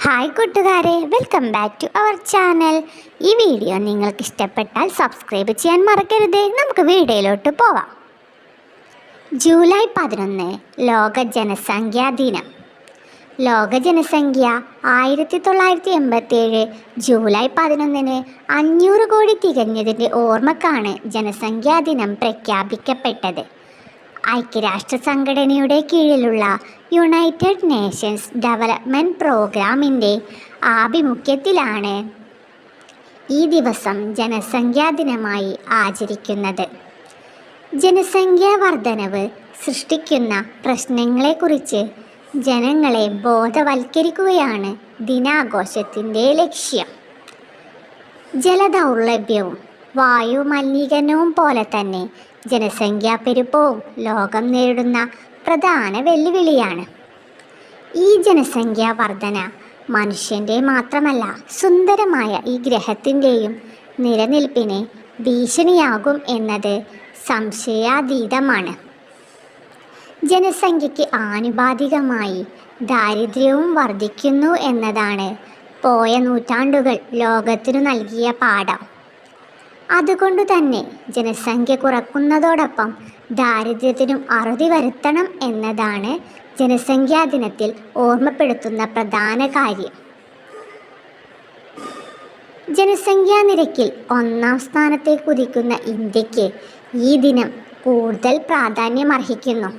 Hi കൂട്ടുകാരെ, welcome back to our channel. ഈ video നിങ്ങൾക്ക് ഇഷ്ടപ്പെട്ടാൽ സബ്സ്ക്രൈബ് ചെയ്യാൻ മറക്കരുത്. നമുക്ക് വീഡിയോയിലോട്ട് പോവാം. ജൂലൈ 11 ലോക ജനസംഖ്യാ ദിനം. ലോക ജനസംഖ്യ 1987 ജൂലൈ 11 500 കോടി തികഞ്ഞതിൻ്റെ ഓർമ്മക്കാണ് ജനസംഖ്യാ ദിനം പ്രഖ്യാപിക്കപ്പെട്ടത്. ഐക്യരാഷ്ട്ര സംഘടനയുടെ കീഴിലുള്ള യുണൈറ്റഡ് നേഷൻസ് ഡെവലപ്മെൻറ്റ് പ്രോഗ്രാമിൻ്റെ ആഭിമുഖ്യത്തിലാണ് ഈ ദിവസം ജനസംഖ്യാ ദിനമായി ആചരിക്കുന്നത്. ജനസംഖ്യാ വർധനവ് സൃഷ്ടിക്കുന്ന പ്രശ്നങ്ങളെക്കുറിച്ച് ജനങ്ങളെ ബോധവൽക്കരിക്കുകയാണ് ദിനാഘോഷത്തിൻ്റെ ലക്ഷ്യം. ജലദൗർലഭ്യവും വായു മലിനീകരണവും പോലെ തന്നെ ജനസംഖ്യാ പെരുപ്പവും ലോകം നേരിടുന്ന പ്രധാന വെല്ലുവിളിയാണ്. ഈ ജനസംഖ്യാ വർധന മനുഷ്യൻ്റെ മാത്രമല്ല, സുന്ദരമായ ഈ ഗ്രഹത്തിൻ്റെയും നിലനിൽപ്പിന് ഭീഷണിയാകും എന്നത് സംശയാതീതമാണ്. ജനസംഖ്യയ്ക്ക് ആനുപാതികമായി ദാരിദ്ര്യവും വർദ്ധിക്കുന്നു എന്നതാണ് പോയ നൂറ്റാണ്ടുകൾ ലോകത്തിനു നൽകിയ പാഠം. അതുകൊണ്ടു തന്നെ ജനസംഖ്യ കുറയ്ക്കുന്നതോടൊപ്പം ദാരിദ്ര്യത്തിനും അറുതി വരുത്തണം എന്നതാണ് ജനസംഖ്യാ ദിനത്തിൽ ഓർമ്മപ്പെടുത്തുന്ന പ്രധാന കാര്യം. ജനസംഖ്യാ നിരക്കിൽ 1-ാം സ്ഥാനത്തേക്ക് കുതിക്കുന്ന ഇന്ത്യക്ക് ഈ ദിനം കൂടുതൽ പ്രാധാന്യമർഹിക്കുന്നു.